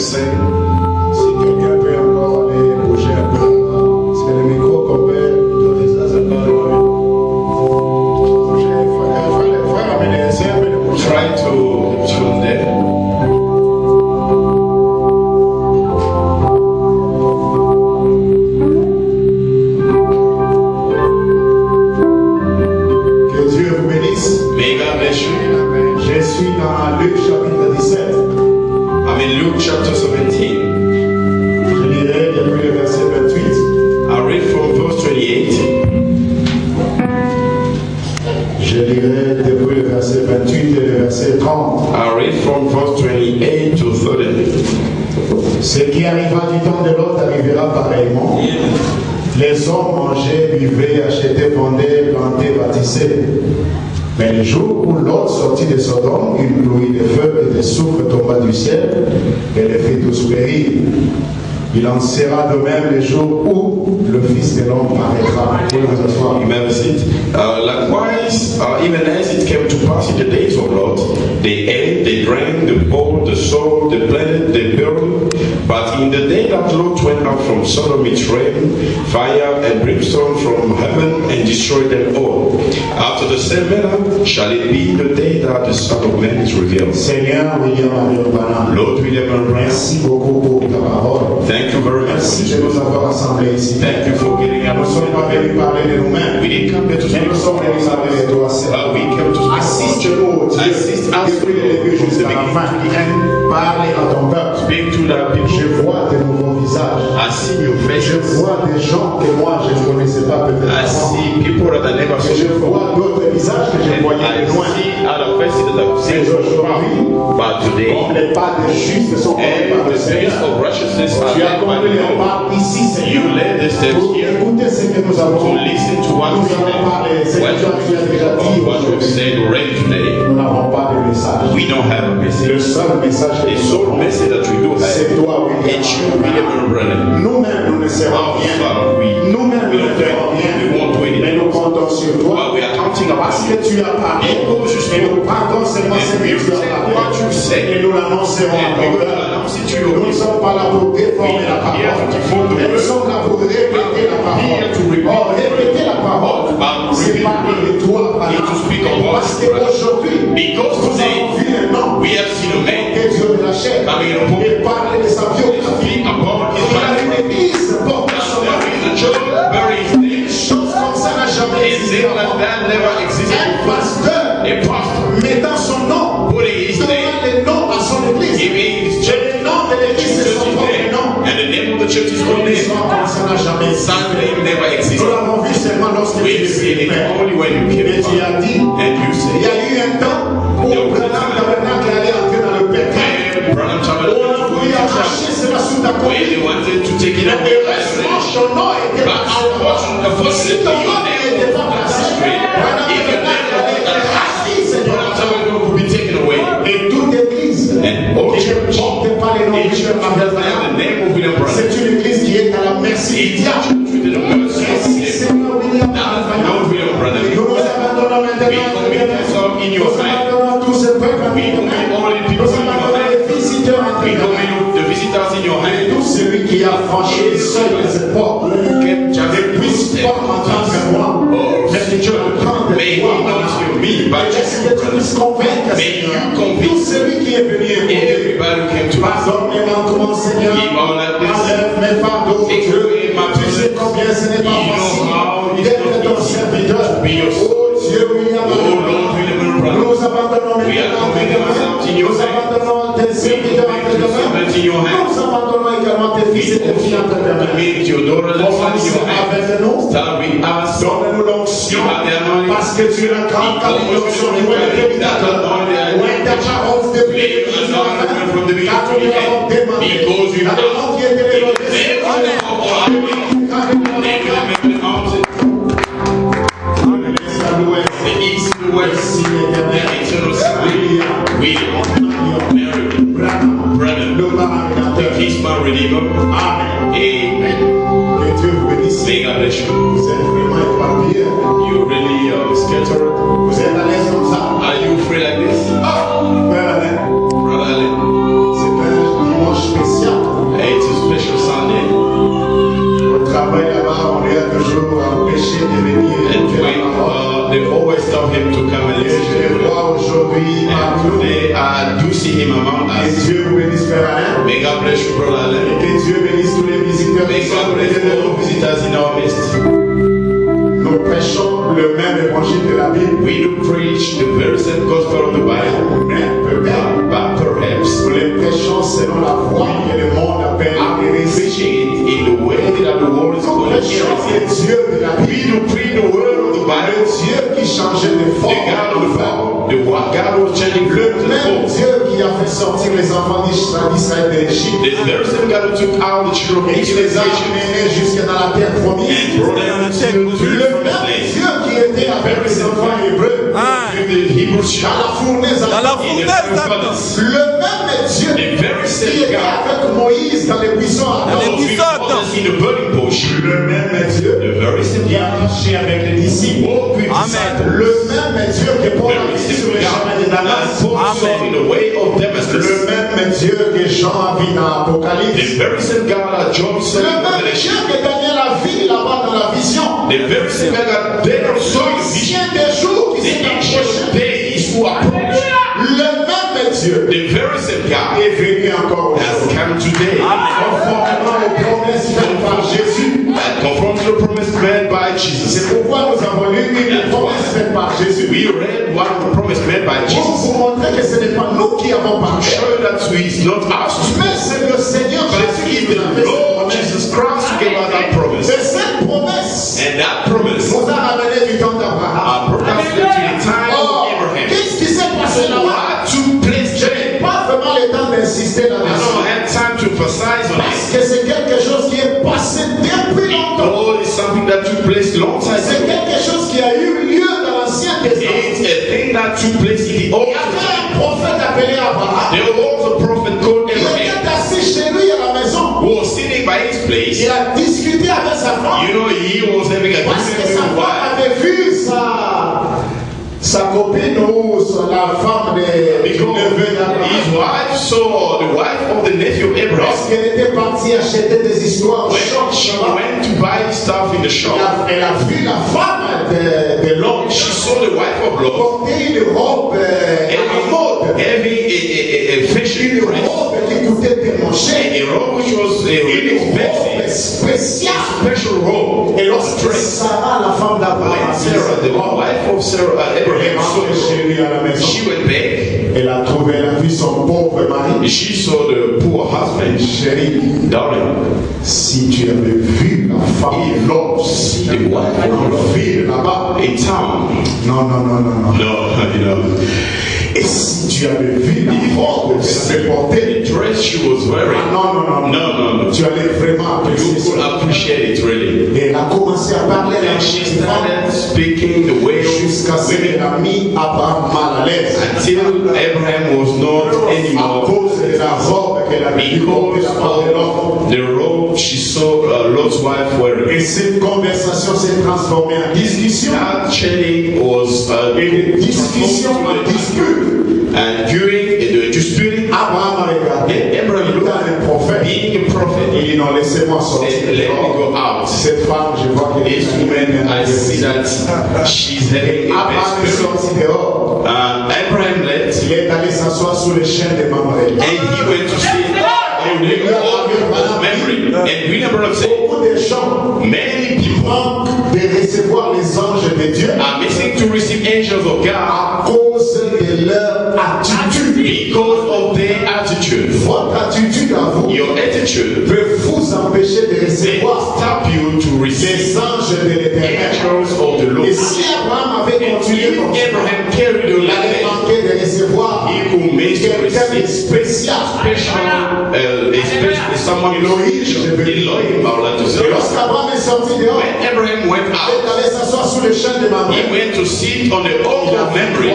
sing? Si quelqu'un peut encore aller bouger un peu, parce que le micro qu'on peut utiliser, c'est pas le même. Il faut amener un peu de bouger. Try to tune there. Que Dieu vous bénisse. May God bless you. Je suis dans Luc chapitre 17. I'm in Luke chapter 17. Je lirai depuis le verset 28. I read from verse 28. Je lirai depuis le verset 28 et le verset 30. I read from verse 28 to 30. Ce qui arriva du temps de l'autre arrivera pareillement. Les hommes mangeaient, buvaient, achetaient, vendaient, plantaient, bâtissaient. Mais le jour où Lot sortit de Sodome, une pluie de feu et de soufre tomba du ciel et les fit tous périr. Il en sera de même le jour où le Fils de l'homme paraîtra. Amen. Likewise, even as it came to pass in the days of Lot, they ate, they drank, they bought, they sold, they planted, they built. But in the day that Lot went out from Sodom, it rained fire and brimstone from heaven and destroyed them all. After the same manner shall it be the day that the Son of Man is revealed. Seigneur William Branham, Lord William Branham, merci beaucoup pour ta parole. thank you very much. Merci de nous avoir rassemblés ici. Thank you for getting Nous ne us. sommes pas venus parler de nous-mêmes, We didn't come here to mais speak nous sommes venus parler de toi, Seigneur. we came to speak. Assiste-nous, oh Dieu, Assist us depuis le début jusqu'à la fin. Parle à ton peuple. Speak to the people. Je vois de nouveaux visages. I see your Je faces. vois des gens que moi je ne connaissais pas peut-être I avant. see people that I never saw Je before. vois d'autres visages que je And voyais I de loin. see other faces that I've seen Mais from aujourd'hui, afar. But today, comme les pas des justes sont faits par and le the space Seigneur, of righteousness are tu as led by compris the les Lord. pas ici, You Seigneur, led the steps pour here écouter ce que nous to avons. listen to what Nous we allons parler, said. ce que tu as déjà dit What we've aujourd'hui. said already today. Nous n'avons pas de message. We don't have a Le message. seul message que The nous sole avons, message that we do c'est have, toi, William. it's you, William Branham. Nous-mêmes, nous ne serons Our rien. Father, Nous-mêmes, nous ne ferons rien. we won't do Mais anything. nous comptons sur toi. But we are counting upon Parce you. que tu as parlé. Et nous pardons seulement ce And que we tu as take parlé. what you Et said, nous l'annoncerons à and ton we're going to peuple. announce it to Nous you. ne sommes pas là pour déformer la parole. Mais nous sommes là pour répéter la parole. Or, répéter la parole, c'est parler de toi, Need to speak of parce us. qu'aujourd'hui, Because nous today, avons vu un homme we have seen a man que Dieu de la chair coming in a book. et parler de sa biographie. Speak about his Il y a une life. église porte son nom. There is a church bury his name. Une chose comme ça n'a jamais A existé thing like avant. that never existed Un before. pasteur A pastor mettant son nom, putting his donnant name, le nom à son église. giving his Et church, le nom de l'église, c'est church son his propre name, nom. and the name of the church is Une one name. histoire comme ça n'a jamais existé. That name never Nous existed. l'avons vu seulement lorsque We've tu seen es it venu. only when you came Et tu as back. dit, And you il y said, a eu un temps où Branham Tabernacle allait entrer dans le pétrin. when Branham On a Tabernacle voulu arracher cela sous ta when colline. they wanted to take it Mais away, heureusement, ton nom était but unfortunately, Si ton nom n'était pas placé, Branham Tabernacle allait être assis, Seigneur. Branham Tabernacle could be taken away. Et toute église And all qui ne church, porte pas le nom de each Dieu, church doesn't have the name of William Branham. c'est une église qui est à la merci du It's a diable. church with the mercy of Merci, the Seigneur William. Now, Lord William Branham, Nous nous abandonnons maintenant. we commit ourselves in your Nous hand. abandonnons tous ces peuples en We ton commit main. all the people Nous in your abandonnons hand. les visiteurs en We ton main. commit the visitors in your Et hand. tout celui qui a franchi les seuils de cette porte, Kept just puisse pas m'entendre moi. Mais que Dieu entende May he toi. not hear me, but Est-ce just que tu puisses convaincre, May Seigneur, you convince tout celui qui est venu écouter. everybody who came to us. Pardonne mes manquements, Seigneur. Give all that this. Enlève mes fardeaux, Take Dieu. away my Tu sais burdens. combien ce n'est pas You know facile how it's d'être not ton easy serviteur. to be your son. Oh Dieu, William. Oh Lord William Branham, Nous abandonnons we are maintenant tes committing mains. ourselves in your Nous hand. abandonnons tes serviteurs entre tes mains. Servants in your hand. Nous abandonnons également tes fils et tes filles entre tes mains. Commit your daughters and sons in your hand. Avec nous, Start with us. donne-nous l'onction. Give us the anointing. Parce que tu es la grande l'onction du roi de Védicateur. Ouais, ta parole de May you anoint the word from the beginning car to nous the l'avons end. demandé. Because you La have demande qui était May élevée. you of our May you have made the mountain, the east, the west, the eternal sky. William, Mary, Branham, the kinsman redeemer. Amen. Que Dieu vous bénisse. May God bless you. Vous êtes vraiment éparpillés. You really scattered. Vous êtes à l'aise comme ça. Are you free like this? Frère Alain, Brother Allen, c'est un dimanche spécial. May God bless you, brother Alain. Et que Dieu bénisse tous les visiteurs May qui God sont bless venus de all nous. the visitors in our midst. Nous prêchons le même évangile de la Bible. We do preach the very same gospel of the Bible, Mais peut-être but perhaps nous les prêchons selon la voie que le monde appelle I'm hérésie. preaching it in the way that the world is Nous calling prêchons heresy. le Dieu de la We Bible. do preach the word of the Le Bible, Dieu qui changeait de the forme. God of the Bible, the God was changing Le from the même form. Dieu qui a fait sortir les enfants d'Israël de l'Égypte The very same God who took out the children of et qui les a Egypt amenés jusqu'à dans la terre promise. and brought them to Le the même promised Dieu qui était avec les enfants hébreux land. The Hebrew dans child la fournaise Dans la in the fournaise furnace. le même Dieu The very qui same était God avec Moïse dans les buissons Dans les who buissons was ardents. in the burning bush. le même Dieu The very same qui a God marché avec les disciples walked with Amen. disciples. le même Dieu que Paul a Very mis sur same les chemins de God Damas that Paul saw in the way of Damascus. le même Dieu que Jean a vu dans The l'Apocalypse very same God that John saw le in même Dieu Revelation. que Daniel a vu là-bas dans la vision The very same God that Daniel saw in the vision. l'ancien des jours qui The s'est ancient approché of days who approached. le même Dieu The very same God est venu encore has aujourd'hui come today. conformément aux promesses faites par Jésus. And confront the promise made by Jesus. C'est pourquoi nous avons lu une promesse faite par Jésus. We read one of the promise made by Pour Jesus. vous montrer que ce n'est pas nous qui avons To parlé, show you that it's not us, mais c'est le Seigneur but Jésus qui it's nous a the fait cette Lord promesse. Jesus Christ who gave us that promise. Et cette promesse And that promise nous a ramené du temps d'Abraham. brought us to the time Oh, of Abraham. qu'est-ce qui s'est passé So là-bas? what took place Je there? n'ai pas vraiment le temps d'insister I là-dessus. don't have time to emphasize on Parce it. que c'est quelque chose qui est passé depuis longtemps. God is something that took place long time C'est ago. quelque chose qui a eu lieu dans l'Ancien Testament. It's a thing that took place in the Old Il y avait Testament. un prophète appelé Abraham. There was a prophet called Il Abraham était assis chez lui à la maison. who was sitting by his place. Il a discuté avec sa femme. You know, he was having a Parce que discussion sa with his femme wife. avait vu sa copine ou la femme du neveu d'Abraham. His wife saw the wife of the nephew of Abraham. Lorsqu'elle était partie acheter des histoires au When she shop, went to buy stuff in the shop, elle a vu la femme de l'homme she saw the wife of Lot porter une robe à la mode. having a fashion Une dress, robe qui coûtait tellement cher. a robe which was really Une robe expensive, spéciale. special robe. Et lorsque Sarah, la femme d'Abraham, When Sarah, the wife of Abraham, saw chez lui à la it, maison, she went back. elle a trouvé la vie son pauvre mari. She saw the poor husband. Chérie, Darling, si tu avais vu la femme de l'homme, see the wife of en Lot ville là-bas, in town. non. No, you know, Et si tu avais vu la robe qu'elle avait portée, the dress she was wearing. non, tu allais vraiment apprécier You could ça. appreciate it really. Et elle a commencé à parler And she started speaking the way jusqu'à ce of qu'elle women a mis Abraham mal à l'aise. until Abraham was not À anymore cause de la robe qu'elle avait vu porter because la femme de l'homme. of the robe she saw Lot's wife Et wearing. cette conversation s'est transformée en discussion. That chatting was Et de discussion en dispute. and during the disputing, Abraham a regardé. Abraham Étant looked un prophète. being a prophet. Il dit non, laissez-moi sortir. Said, let me go out. Cette femme, je vois qu'elle This woman, I see that she's having a bad Abraham est spirit. sorti dehors. Abraham left Il est allé s'asseoir sous le chêne de Mamré. and he went to see on the oak of memory. And William Branham said, Beaucoup de gens many people manquent de recevoir les anges de Dieu are missing to receive angels of God à cause de leur attitude. because of their attitude. Votre attitude à vous Your attitude peut vous empêcher de they recevoir stop you to receive les anges de l'éternel. angels of the Lord. Et si Abraham avait And continué if comme ça, Abraham carried on il like allait that, manquer de recevoir he could miss to quelqu'un de receive spécial. especially someone Elohim, I would like to Et say. lorsqu'Abraham est sorti dehors, When Abraham went il est out, allé s'asseoir sous le chêne de Mamré. he went to sit on the oak of memory.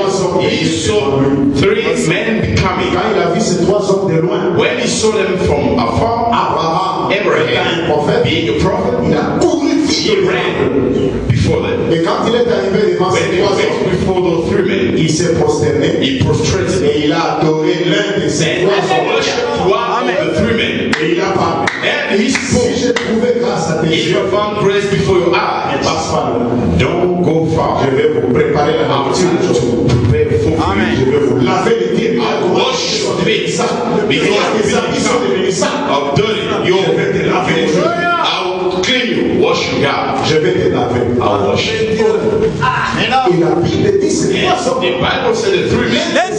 He saw three men coming. Quand il a vu ces trois hommes de loin, When he saw them from afar, Abraham, étant un Abraham, prophète, being a prophet, il a couru vite. he ran before them. Et quand il est arrivé devant When ces he trois went hommes, before those three men, il s'est prosterné he prostrated et il a adoré l'un de ces and trois hommes. worshipped one of the three men. Et il a parlé. And he Si spoke, j'ai trouvé grâce à tes if yeux, you found grace before your ne eyes, passe pas loin. don't go far. Je vais vous préparer la I'm nourriture. trying to prepare for Amen. Je vais vous laver les pieds. I wash your feet. ça. Because Les habits sont devenus ça. of dirty, you I will clean you, wash you, God. Je vais te laver. I'll wash you. Et la Bible dit c'est quoi ça? The Bible said the three men.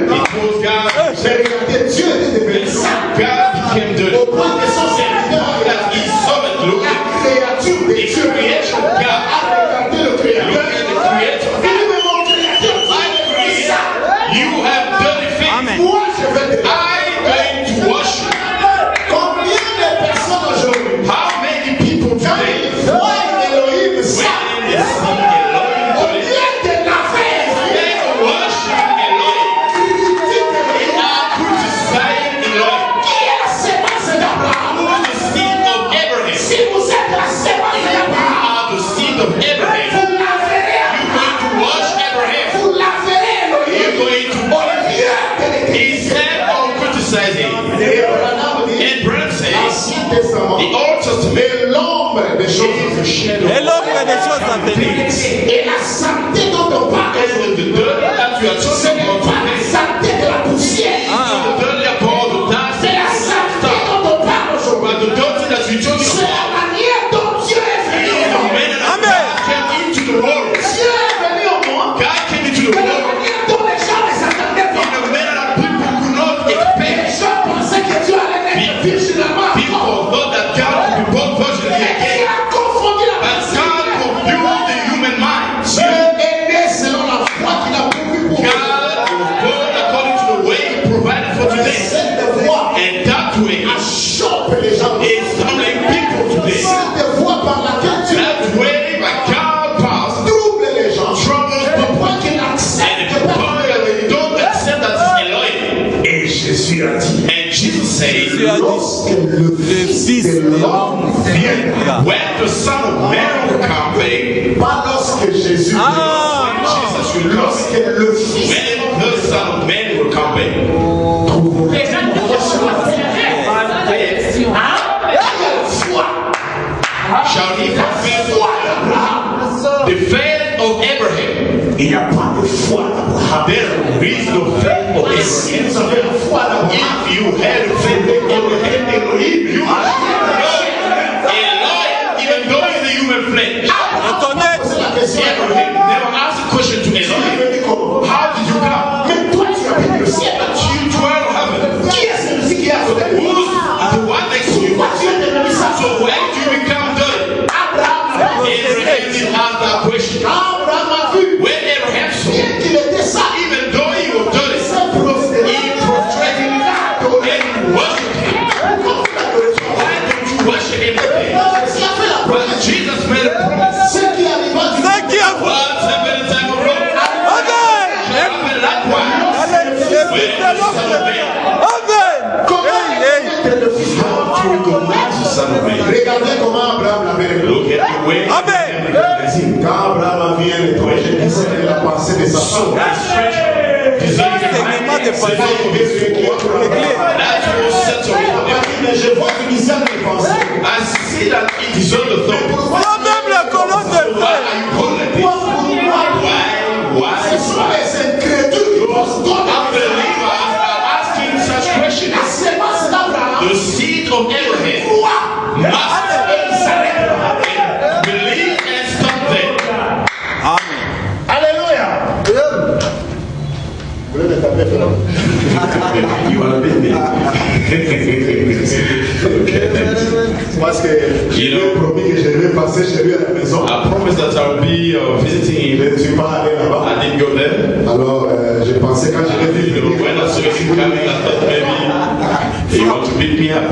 Because God, Dieu était devenu ça. God became dirty. Au point que son serviteur That his servant looked la at créature de the Dieu creation of God. a regardé le créateur. Look at the creator. Il dit mais mon créateur, tu as fait ça. You have dirty feet. Moi je vais te laver. I'm going to wash you. Combien de personnes aujourd'hui, How many people quand today, ils voient Elohim ça, when they see Elohim au dirty, lieu de laver, they worship Elohim. critiquent They Elohim. are criticizing Elohim. Qui est la sémence d'Abraham? Who is the seed of Abraham? Si vous êtes la sémence You d'Abraham, are the seed of Abraham. vous laverez You're going to wash Abraham. vous laverez You're Elohim. going to Au lieu de le instead of criticizing. Et Abraham dit, And Branham says l'Ancien Testament the Old Testament est l'ombre des choses is the shadow Et l'ombre des choses à venir. et la santé dont on parle, and the dirt that you are ce talking n'est about pas la today. santé de la poussière, The dirt about the dust c'est la santé dont on parle aujourd'hui. but the dirt that you're talking C'est la about manière dont Dieu est venu is au the monde. manner that Amen. God came into the world. Dieu est venu au monde God came into the de la world manière dont les gens ne s'attendaient in pas. a manner that people could not Les expect. gens pensaient que Dieu allait naître virginalement. People thought that God would be born virginally Et again. il a confondu la But personne. God confused the human mind. Dieu est né selon la foi qu'il a pourvu pour God was born according to the way He provided for today. Cette voix And that way chope les gens. is stumbling people today. Cette voix par laquelle Dieu That way that God passed trouble les gens. troubles Au people. point qu'il accepte And que the point that they don't accept that it's Elohim. Et Jésus a dit, And Jesus says, Tu as dit, lorsque le Fils Fils de de l'homme l'homme viendra, when the Son of Man will come back, pas lorsque Jésus Ah, Jesus will come. lorsque le Fils When the Son of Man will come back, shall he fulfill the faith of Abraham? il n'y a pas de foi d'Abraham. There is no faith of Si Abraham. vous avez la foi d'Abraham, If you had the faith of Abraham, you would know Elohim, even though in the human flesh. reconnaître. c'est la question. Abraham never asked a question to Il Elohim. veut dire comment? How did you come? Mais toi, tu habites le ciel. You dwell in heaven. Qui est celui qui est à côté de Who's toi? the one next to you? Pourquoi tu es devenu ça? So when do you become dirty? Abraham, Abraham didn't ask that question. Abraham a vu, When Abraham saw, bien qu'il était ça, even though he was dirty, s'est prosterné. he prostrated and worshipped him. Why don't you worship him today? Jésus a fait la But promesse. Jesus made a promise. Ce qui arriva du Ce qui a fait. Once happened in time of Rome. Amen. Shall happen likewise. Allez, le Fils de l'homme viendra. Amen. Hey, était le Fils de l'homme. To recognize the Son of Man. Regardez comment Abraham l'avait révélé. Look at the way. Amen. Quand Abraham vient les projet, c'est la pensée de sa femme. Segment de C'est famille. l'église. That was settled. Mais je vois qu'il discerne les pensées. I see that it is on the throne. Toi-même la colonne de Why feu. are you calling like Pourquoi, this? pourquoi? Ce sont Why? les incrédules qui posent d'autres Unbelievers are asking such questions. La sémence d'Abraham The seed of Abraham croit must et il s'arrête là. believe and stop there. Amen. Alléluia. Vous voulez me taper là? You are a bit me. Parce que je lui ai promis que je vais passer chez lui à la maison. I promised that I will be visiting Je him. ne suis pas allé là-bas. I didn't go there. Alors, je pensais quand je l'ai vu You know, venir, when I saw him coming, I thought maybe he want to beat me up.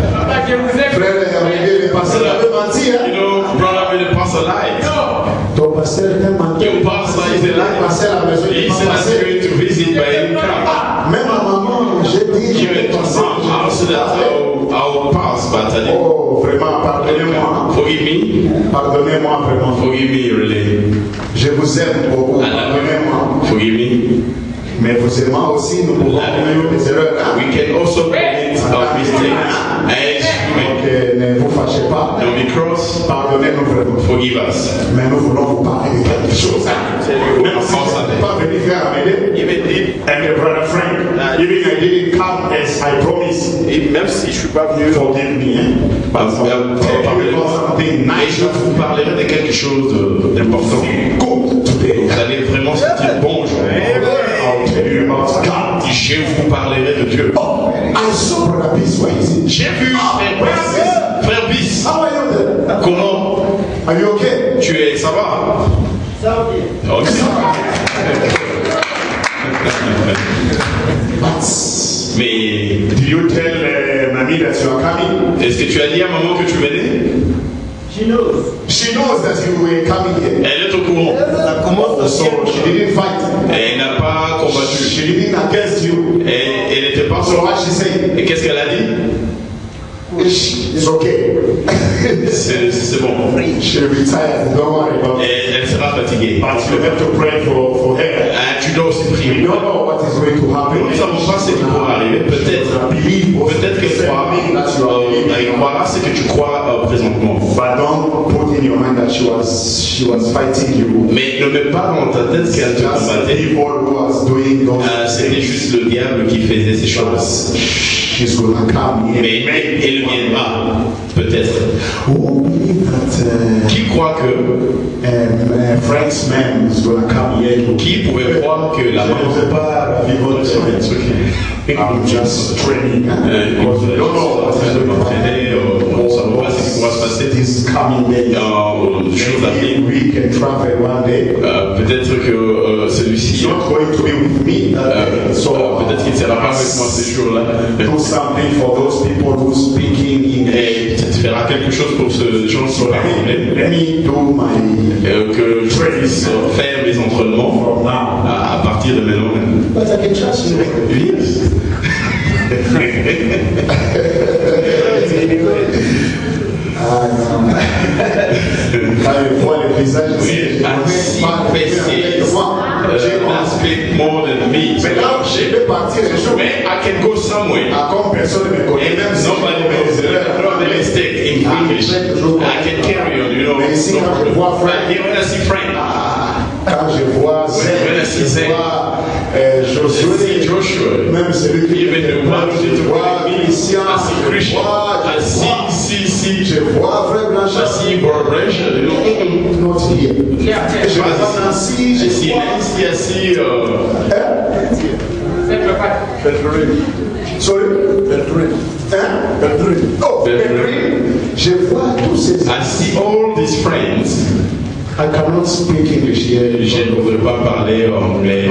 frère Olivier, le pasteur avait menti. You Hein? know, brother, with the pastor lied. Ton pasteur t'a menti. Your pastor is a Il est passé à la maison, liar. il He n'est said pas I'm passé. going to visit, but he didn't come. Même à maman, j'ai dit, je Even vais to passer. mom, I said that I'll pass, but I didn't. Oh, vraiment, pardonnez-moi. Forgive me. Pardonnez-moi vraiment. Forgive me, really. Je vous aime beaucoup. Pardonnez-moi. Forgive me. Mais vous aimez aussi, nous pouvons commettre des erreurs. Hein? We can also commit our mistakes as Donc, human. ne vous fâchez pas. Don't be cross. Pardonnez-nous vraiment. Forgive us. Mais nous voulons vous parler de quelque chose. Hein? Tell you Même si about vous n'êtes something. pas venu faire amener, Even I didn't come as I promised. Et même si je suis pas venu, Forgive me. But I'll tell you about something et nice. je vous parlerai de quelque chose d'important. Good today. Vous allez vraiment sentir bon aujourd'hui. I'll tell you about God. Je vous parlerai de Dieu. Oh, I saw Brother Peace. Where is he? J'ai vu frère Bis. How are you there? Comment Are you okay? tu es? Ça va? Ok. Mais Did you tell Mamie that you are coming? est-ce que tu as dit à maman que tu venais? She knows that you were coming here. Elle est au courant. Oh, so she didn't fight. Elle n'a pas combattu. She didn't against you. Elle n'était pas So what she said? Et qu'est-ce qu'elle a dit? It's okay. C'est bon. She'll be tired. Don't worry about it. Elle sera fatiguée. But you have to pray for her. Tu dois aussi We prier. don't know what is going to happen. Nous ne savons pas ce qui pourra arriver. Peut-être qu'elle croira ce que tu crois présentement. But don't put in your mind that she was fighting you. Mais ne mets pas dans ta tête qu'elle te Just combattait. people who was doing those C'était juste le diable qui faisait ces choses. She's gonna come here. Mais elle viendra, peut-être. Who believe that Qui croit que, Frank's man is gonna come here? qui pouvait croire que la Je ne sais pas vivre votre I'm just training. Because we don't know what is going to happen. This is coming day. Maybe we can travel one day. Peut-être que It's celui-ci, not going to be with me that day. So peut-être qu'il ne sera pas avec moi ce jour-là. do something for those people who speaking English. Et peut-être fera quelque chose pour ce gens qui parlent anglais. Let me do my Que je puisse faire mes entraînements from now. à partir de maintenant. But I can trust you. Yes. Quand je vois les visages, Oui, ainsi baissé, l'aspect more than me. mais là, je vais partir un jour. Mais I can go somewhere. Comme personne ne me connaît, And même si nobody knows the mistake in English. I can carry on, you know. Mais ici, quand je vois Frank, But here when I see Frank, quand je vois Zé, When I see je Zé, vois I see Josué, Joshua, même celui qui even the one who did je vois Christian, I see je Christian, vois, I see, je vois Frère I Blanchard, see Barbara, you know. not here. Je vois Nancy, I je see vois Nancy, I see Sorry? Beltrin. Oh, Beltrin. Je vois tous ces I see all these friends. I cannot speak English here. Je ne voudrais pas parler anglais.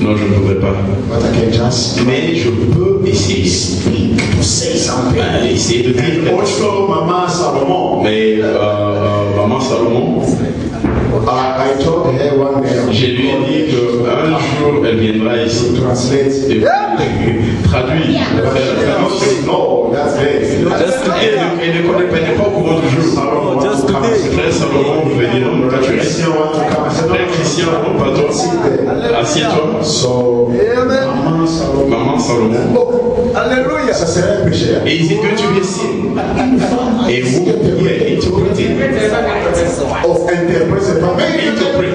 Non, je ne voudrais pas. But I can just Mais je peux essayer. speak to say something. Essayer de dire. And also, Maman Salomon. Mais maman Salomon, I told her one day. je lui ai dit qu'un jour elle viendra ici to translate. et traduire. No, that's great. Elle ne connaît pas, elle n'est pas au courant du jour. Just today. Frère Salomon veut dire non, toi tu restes. Christian want to come. I said, Frère Christian, non, pas toi. Assieds-toi. So, Maman Salomon. Maman Salomon. Alléluia. Ça serait un péché. Et il dit que tu viens ici. Et vous pouvez interpréter. Oh, interprète, c'est pas mal. Interpret.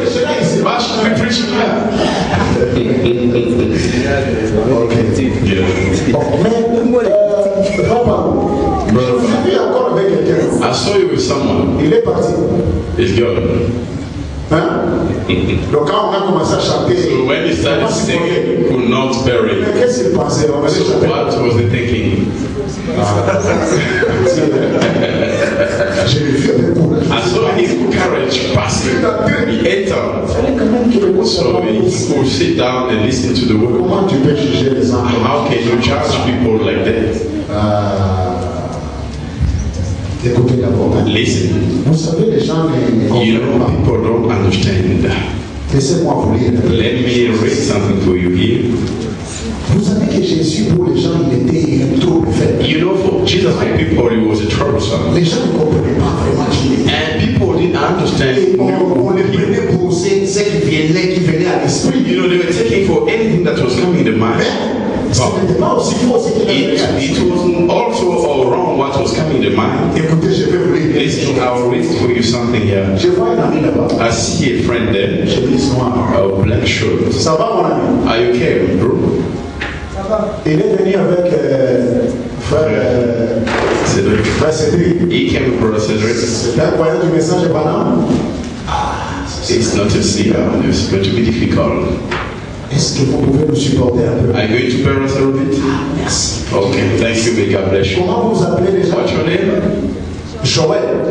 Bah, je peux preaching here. Ok. Yeah. Mais, papa, je suis encore avec quelqu'un. I saw you with someone. Il est parti. It's gone. Hein? Donc quand on a commencé à chanter, So when he started singing, could not bear mais it. qu'est-ce qu'il pensait? On allait So chanter. what was he thinking? J'ai vu avec courage. I saw his courage passing. He entered. Il fallait quand même qu'il écoute So sa he voix. could sit down and listen to the word. Comment tu peux juger les enfants? How can you judge people like that? Écoutez d'abord. Listen. Vous savez, les gens ne You comprennent know, pas. people don't understand. Laissez-moi vous lire. Let me read something for you here. Vous savez que Jésus, pour les gens, il était trop faible. You know, for Jesus, for people, he was a troublesome. Les gens ne comprenaient pas vraiment qui il était. And people didn't understand. Et on les prenait pour ce qui venait à l'esprit. You know, they were taking for anything that was coming to mind. Mais ce n'était pas aussi faux ce qui venait à It l'esprit. wasn't also all wrong what was coming to mind. Écoutez, je vais vous lire. Listen, I'll read for you something here. Je vois un ami là-bas. I see a friend there, Chemise noire. a black shirt. Ça va, mon ami? Are you okay, bro? Il est venu avec frère Cédric. He came with Brother Cedric. C'est un croyant du message de Banane. It's not a seer, it's going to be difficult. Est-ce que vous pouvez nous supporter un peu? Are you going to bear us a little bit? Merci. Okay, thank you, may God bless you. Comment vous appelez déjà? What's your name? Joël.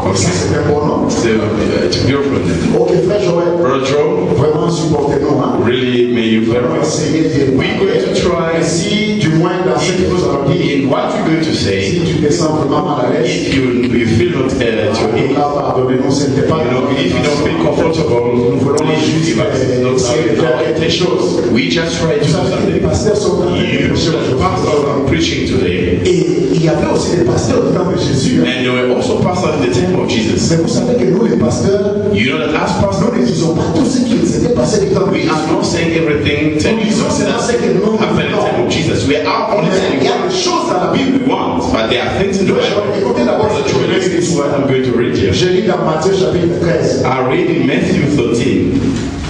Okay. Ça c'est un bon nom. It's a beautiful name. Ok, frère Joël. Brother Joe, Vraiment supportez-nous. Hein? really may you bear Vraiment us. essayer de We're going to try, si du moins dans ce que vous allez dire, in what you're going to si say, tu te sens vraiment mal à l'aise, if you feel not at your ease, pardonnez-nous, ce n'était pas if you don't feel comfortable, please give us. It's not our intention. We just try to do Vous savez que les something. pasteurs sont en train de You, prêcher the pastors aujourd'hui. are preaching today, Et il y avait aussi des pasteurs au temps de Jésus. Hein. and there were also pastors in the temple of Jesus. Mais vous savez que nous, les pasteurs, You know that as nous pastors, ne disons pas tout ce qui s'était passé du temps de we Jésus. are not saying everything telling you that happened in the temple of Jesus. We are only Mais saying il y a what des choses dans la Bible. we want, but there are things in the Bible. Écoutez d'abord ce que je This is what I'm going to read here. Je lis dans Matthieu chapitre 13. I read in Matthew 13.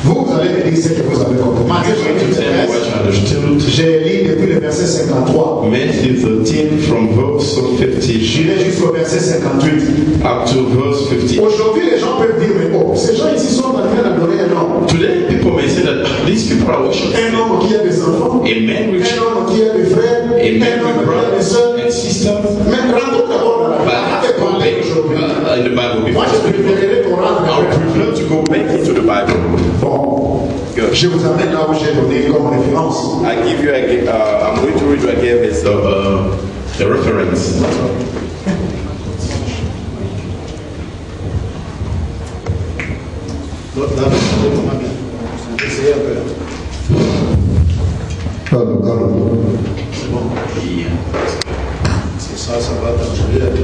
Vous allez me dire ce que vous avez compris. Matthieu I'm going to chapitre tell you 13. what you understood. Je lis depuis le verset 53. Matthew 13 from verse 50 J'irai jusqu'au verset 58. up to verse 50. Aujourd'hui, les gens peuvent dire, mais oh, ces gens ici sont en train d'adorer un homme. Today, people may say that these people are worshiping Un homme qui a des enfants. a man with Un homme qui a des frères. a Un man homme with qui a des brothers sœurs. and sisters. Mais rentrons d'abord dans la But Bible. let's go back Aujourd'hui. in the Bible Moi, before. je préférerais qu'on rentre I dans would la Bible. prefer to go back into the Bible. Bon, Good. je vous amène là où j'ai donné comme référence. I give you I'm going to read you again as the reference. Essayez un peu. C'est bon. Yeah. C'est ça, ça va t'enjouer.